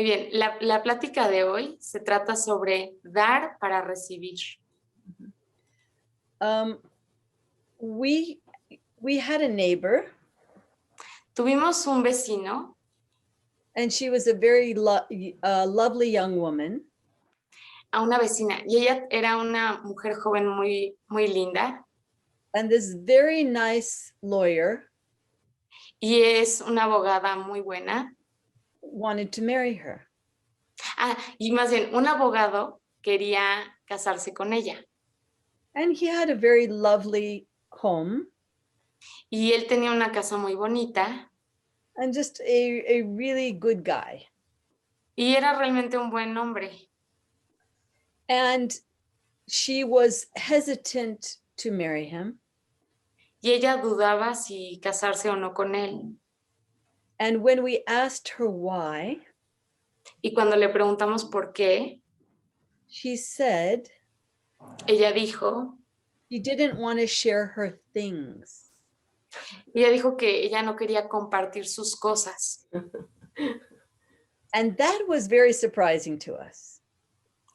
Muy bien, la plática de hoy se trata sobre dar para recibir. We had a neighbor, Tuvimos un vecino, and she was a very lovely young woman. a una vecina, y ella era una mujer joven muy, muy linda, And this very nice lawyer y es una abogada muy buena. wanted to marry her. Y más bien, un abogado quería casarse con ella. And he had a very lovely home Y él tenía una casa muy bonita and just a really good guy. y era realmente un buen hombre. And she was hesitant to marry him. Y ella dudaba si casarse o no con él. And when we asked her why, Y cuando le preguntamos por qué, she said ella dijo she didn't want to share her things. que ella no quería compartir sus cosas. And that was very surprising to us.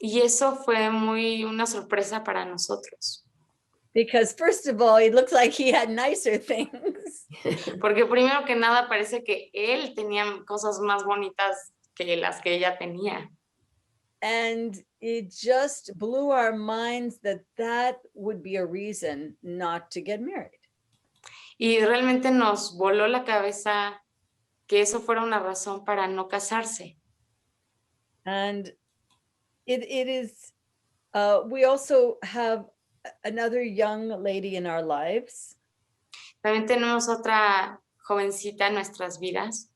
Y eso fue muy una sorpresa para nosotros. Because first of all, it looks like he had nicer things. Porque primero que nada parece que él tenía cosas más bonitas que las que ella tenía. And it just blew our minds that that would be a reason not to get married. Y realmente nos voló la cabeza que eso fuera una razón para no casarse. And it is, we also have another young lady in our lives. También tenemos otra jovencita en nuestras vidas,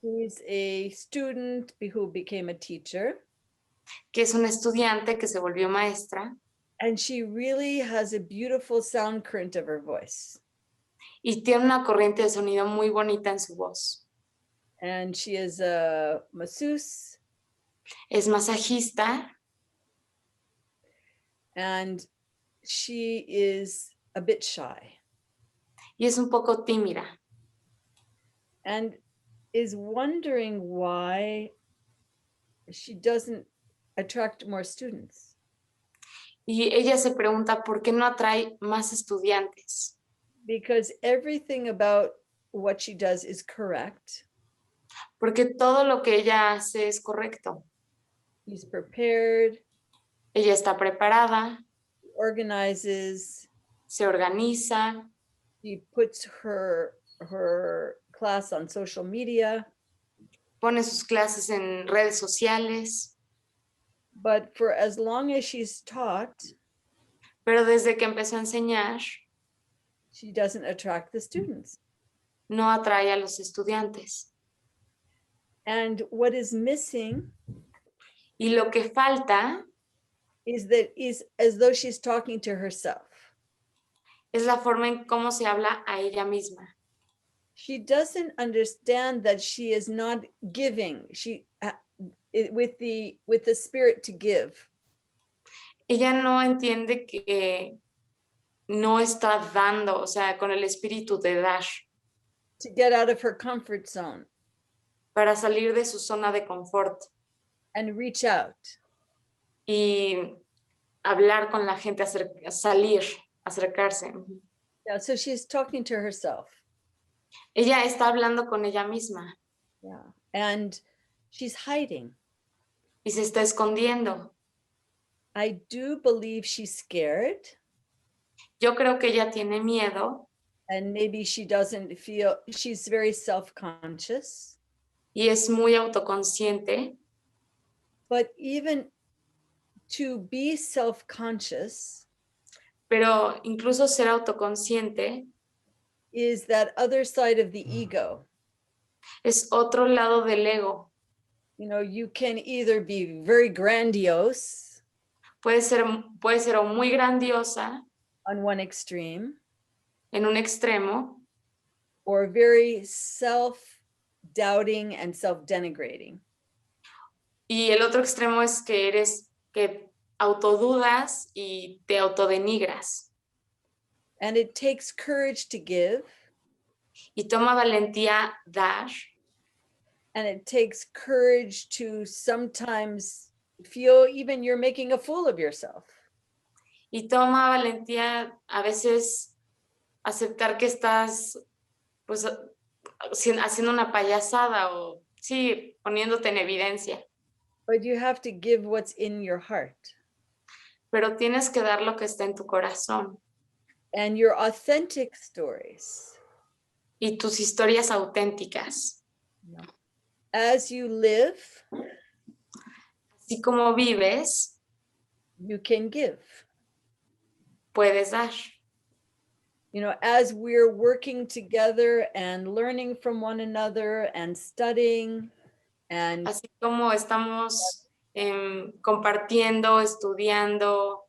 Who's a student who became a teacher. que es una estudiante que se volvió maestra. And she really has a beautiful sound current of her voice. Y tiene una corriente de sonido muy bonita en su voz. And she is a masseuse. Es masajista. And she is a bit shy. Y es un poco tímida. And is wondering why she doesn't attract more students. Y ella se pregunta por qué no atrae más estudiantes. Because everything about what she does is correct. Porque todo lo que ella hace es correcto. She's prepared. Ella está preparada. Organizes. Se organiza. She puts her class on social media. Pone sus clases en redes sociales. But for as long as she's taught, pero desde que empezó a enseñar, she doesn't attract the students. No atrae a los estudiantes. And what is missing, y lo que falta, is as though she's talking to herself. Es la forma en cómo se habla a ella misma. She doesn't understand that she is not giving. With the spirit to give. Ella no entiende que no está dando, o sea, con el espíritu de dar. To get out of her comfort zone. Para salir de su zona de confort. And reach out. Y hablar con la gente, acercarse. Yeah, so she's talking to herself. Ella está hablando con ella misma. Yeah, and she's hiding. Y se está escondiendo. I do believe she's scared. Yo creo que ella tiene miedo. And maybe she doesn't feel, she's very self-conscious. Y es muy autoconsciente. But even to be self-conscious, pero incluso ser autoconsciente, is that other side of the ego. Es otro lado del ego. You know, you can either be very grandiose. Puede ser o muy grandiosa. On one extreme. En un extremo. Or very self-doubting and self-denigrating. Y el otro extremo es que autodudas y te autodenigras. And it takes courage to give. Y toma valentía dar. And it takes courage to sometimes feel even you're making a fool of yourself. Y toma valentía a veces aceptar que estás pues haciendo una payasada o sí, poniéndote en evidencia. But you have to give what's in your heart. Pero tienes que dar lo que está en tu corazón. And your authentic stories. Y tus historias auténticas. As you live, así como vives, you can give. Puedes dar. You know, as we're working together and learning from one another and studying and así como estamos compartiendo, estudiando,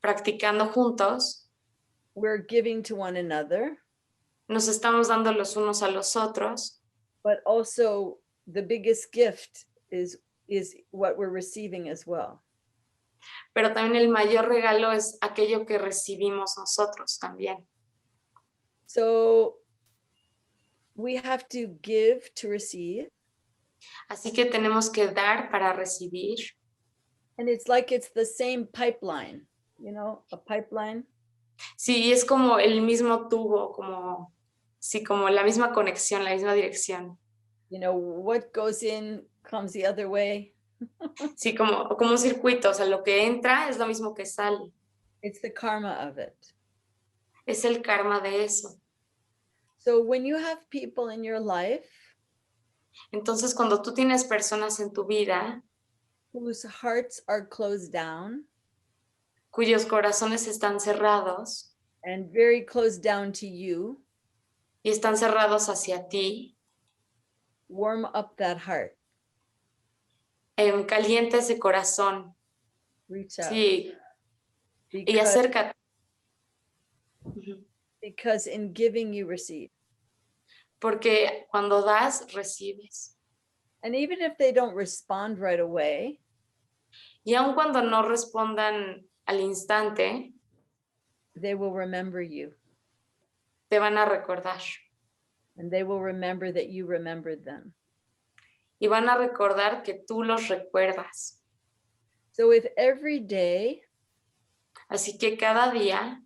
practicando juntos, we're giving to one another. Nos estamos dando los unos a los otros. But also the biggest gift is what we're receiving as well. Pero también el mayor regalo es aquello que recibimos nosotros también. So we have to give to receive. Así que tenemos que dar para recibir. And it's like it's the same pipeline, you know, a pipeline. Sí, es como el mismo tubo, como la misma conexión, la misma dirección. You know, what goes in comes the other way. Sí, como un circuito, o sea, lo que entra es lo mismo que sale. It's the karma of it. Es el karma de eso. So when you have people in your life, entonces cuando tú tienes personas en tu vida whose hearts are closed down, cuyos corazones están cerrados and very closed down to you, y están cerrados hacia ti, warm up that heart. Calienta ese corazón. Reach out. Sí. Y acércate. Because in giving you receive. Porque cuando das, recibes. And even if they don't respond right away, y aun cuando no respondan al instante, they will remember you. Te van a recordar. And they will remember that you remembered them. Y van a recordar que tú los recuerdas. So if every day, así que cada día,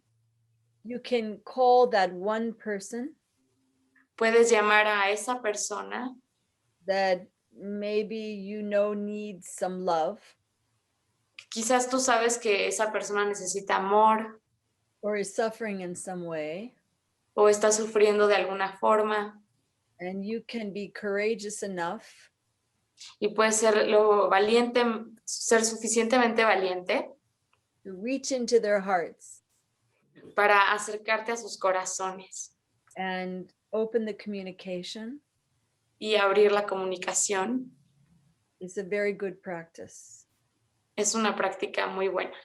you can call that one person, puedes llamar a esa persona that maybe you know needs some love, quizás tú sabes que esa persona necesita amor, or is suffering in some way, o está sufriendo de alguna forma, and you can be courageous enough y puedes ser suficientemente valiente to reach into their hearts para acercarte a sus corazones and open the communication. Y abrir la comunicación. It's a very good practice. Es una práctica muy buena.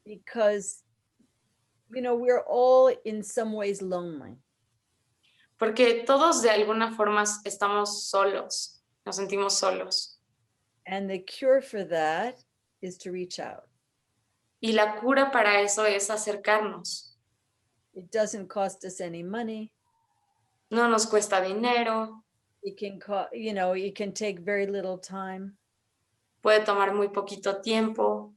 Because, you know, we're all in some ways lonely. Porque todos de alguna forma estamos solos, nos sentimos solos. And the cure for that is to reach out. Y la cura para eso es acercarnos. It doesn't cost us any money. No nos cuesta dinero. It can, you know, it can take very little time. Puede tomar muy poquito tiempo.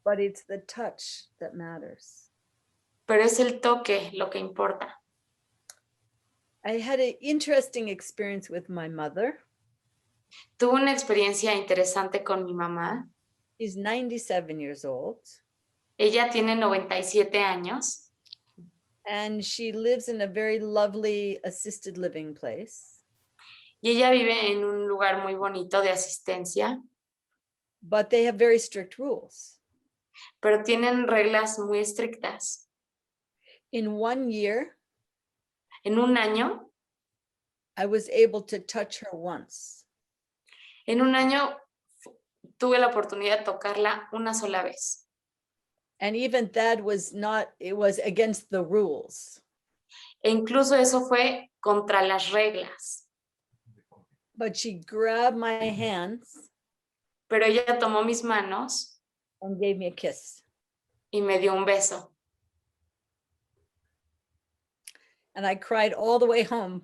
But it's the touch that matters. Pero es el toque lo que importa. I had an interesting experience with my mother. Tuve una experiencia interesante con mi mamá. She's 97 years old. Ella tiene 97 años. And she lives in a very lovely assisted living place. Y ella vive en un lugar muy bonito de asistencia. But they have very strict rules. Pero tienen reglas muy estrictas. In 1 year, en un año, I was able to touch her once. En un año tuve la oportunidad de tocarla una sola vez. And even that was not, it was against the rules. E incluso eso fue contra las reglas. But she grabbed my hands. Pero ella tomó mis manos. And gave me a kiss. Y me dio un beso. And I cried all the way home.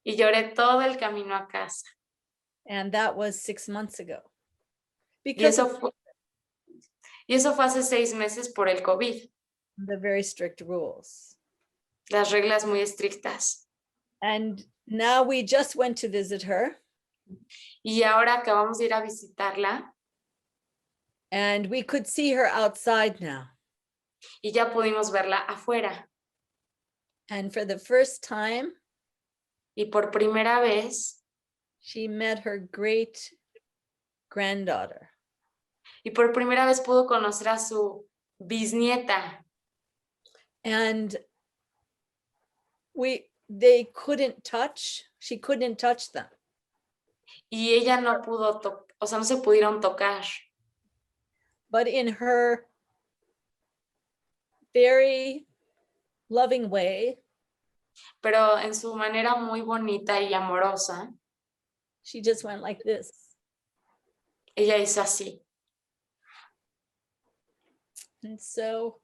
Y lloré todo el camino a casa. And that was 6 months ago. Y Because eso of fue hace 6 meses por el COVID. the very strict rules. Las reglas muy estrictas. And now we just went to visit her. Y ahora acabamos de ir a visitarla And we could see her outside now. y ya pudimos verla afuera. And for the first time, Y por primera vez, she met her great granddaughter. y por primera vez pudo conocer a su bisnieta. And they couldn't touch, she couldn't touch them. Y ella no pudo, o sea, no se pudieron tocar. But in her very loving way, Pero en su manera muy bonita y amorosa, she just went like this. ella hizo así. And so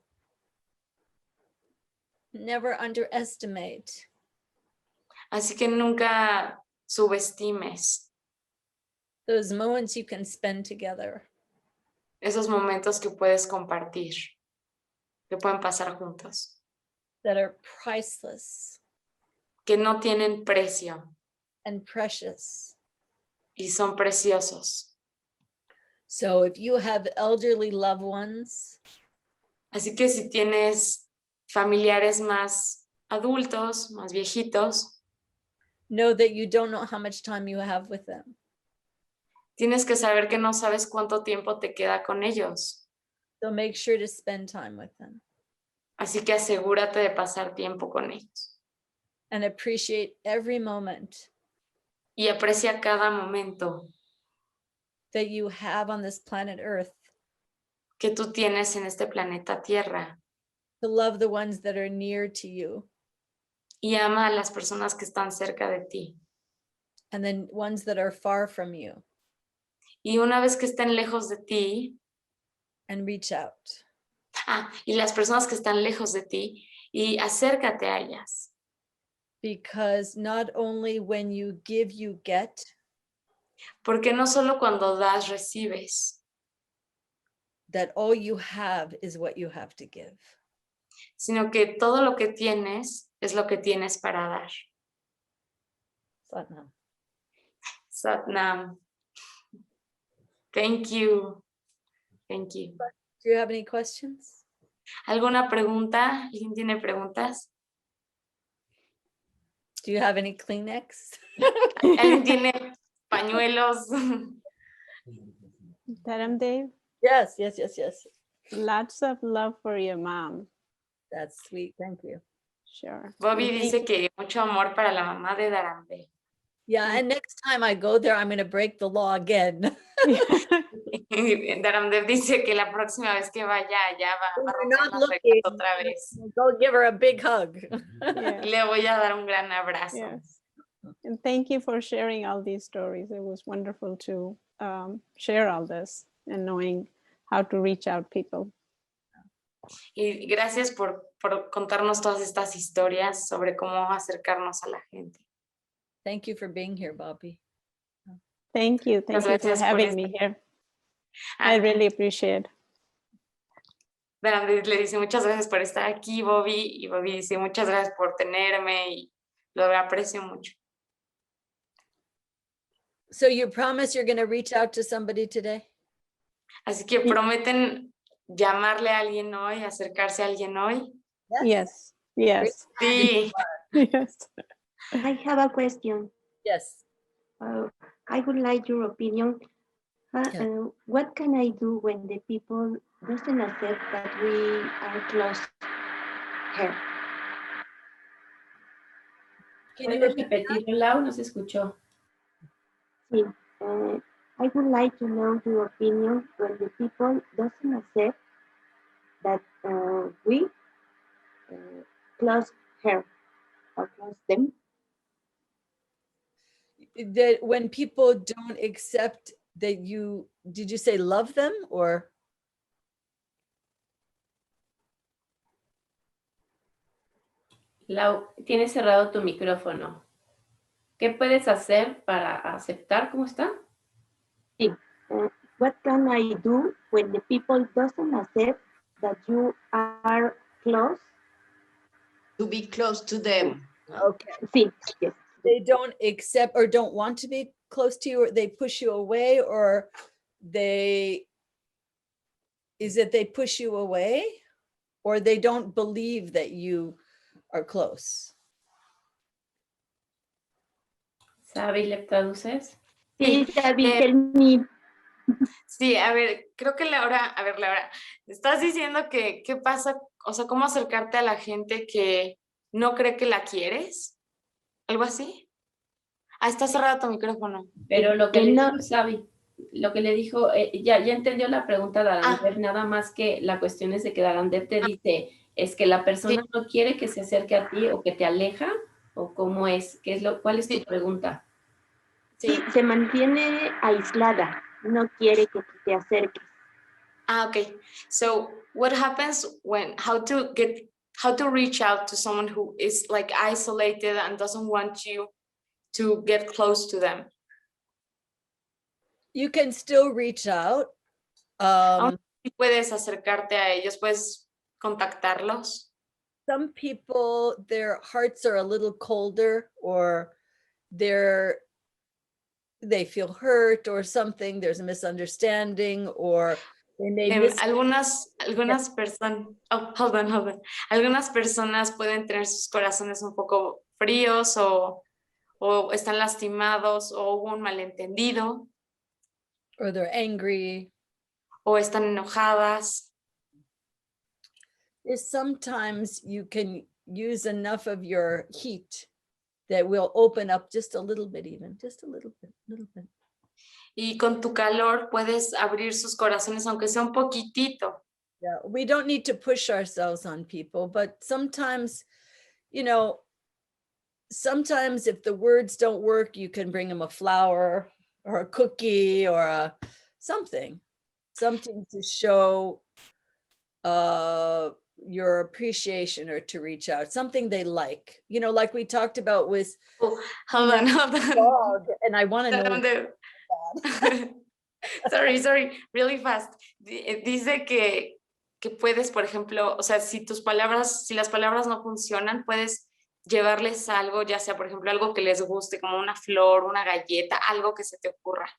never underestimate Así que nunca subestimes those moments you can spend together. esos momentos que puedes compartir, que pueden pasar juntos, That are priceless que no tienen precio and precious. y son preciosos. So if you have elderly loved ones, Así que si tienes familiares más adultos, más viejitos, know that you don't know how much time you have with them. tienes que saber que no sabes cuánto tiempo te queda con ellos. So make sure to spend time with them Así que asegúrate de pasar tiempo con ellos and appreciate every moment y aprecia cada momento that you have on this planet Earth que tú tienes en este planeta Tierra to love the ones that are near to you y ama a las personas que están cerca de ti. and then ones that are far from you, Y una vez que estén lejos de ti, and reach out. y las personas que están lejos de ti, y acércate a ellas. Because not only when you give, you get, Porque no solo cuando das, recibes, that all you have is what you have to give. sino que todo lo que tienes es lo que tienes para dar. Satnam. Satnam. Thank you. Thank you. Do you have any questions? ¿Alguna pregunta? ¿Alguien tiene preguntas? Do you have any Kleenex? ¿Alguien tiene pañuelos? Dharam Dev, Yes. lots of love for your mom. That's sweet. Thank you. Sure. Bobby And dice que mucho amor para la mamá de Dharam Dev. Yeah, and next time I go there, I'm going to break the law again. Dharam Dev dice que la próxima vez que vaya allá va a We're romper not las looking. reglas otra vez. Go give her a big hug. Yes, Le voy a dar un gran abrazo. yes. And thank you for sharing all these stories. It was wonderful to share all this and knowing how to reach out people. Y gracias por contarnos todas estas historias sobre cómo acercarnos a la gente. Thank you for being here, Bobby. Thank you. Thank you for gracias por having me here. I really appreciate. Dharam Dev le dice muchas gracias por estar aquí, Bobby, y Bobby dice muchas gracias por tenerme y lo aprecio mucho. So you promise you're going to reach out to somebody today? Así que prometen llamarle a alguien hoy, acercarse a alguien hoy. Yes, yes, Sí. yes. I have a question. Yes. I would like your opinion. What can I do when the people doesn't accept that we are close here? Can you repeat? repetirlo, Lau? No se escuchó. Sí. I would like to know your opinion when the people doesn't accept that we close her or close them. That when people don't accept that you, did you say love them or? Lau, tienes cerrado tu micrófono. ¿Qué puedes hacer para aceptar cómo está? Sí. What can I do when the people doesn't accept that you are close? To be close to them. ¿no? Okay. Sí, yes. They don't accept or don't want to be close to you, or they push you away, or is it they push you away, or they don't believe that you are close? ¿Sabe y le traduces? Sí, Sí, David, tell me. Sí, a ver, creo que Laura, estás diciendo que qué pasa, o sea, cómo acercarte a la gente que no cree que la quieres, algo así. Ah, está cerrado tu micrófono. Pero lo que Que le no- dijo Sabi, lo que le dijo, ya entendió la pregunta de Dharam Ah. Dev, nada más que la cuestión es de que Dharam Dev te dice, ¿es que la persona no quiere que se acerque a ti o que te aleja? ¿O cómo es? ¿Cuál es tu Sí. pregunta? Sí, se mantiene aislada, no quiere que te acerques. Ah, okay. So what happens how to reach out to someone who is like isolated and doesn't want you to get close to them? You can still reach out. Puedes acercarte a ellos, puedes contactarlos. Some people, their hearts are a little colder, or they feel hurt or something, there's a misunderstanding, or they may Algunas personas, hold on. Algunas personas pueden tener sus corazones un poco fríos o están lastimados o hubo un malentendido or they're angry. o están enojadas. Is sometimes you can use enough of your heat that will open up just a little bit, even just a little bit. Y con tu calor puedes abrir sus corazones aunque sea un poquitito. Yeah, we don't need to push ourselves on people, but sometimes, sometimes if the words don't work, you can bring them a flower or a cookie or something to show your appreciation, or to reach out, something they like, like we talked about with Hold on. dog, and I want to know. Sorry, really fast. Dice que puedes, por ejemplo, o sea, si las palabras no funcionan, puedes llevarles algo, ya sea, por ejemplo, algo que les guste, como una flor, una galleta, algo que se te ocurra.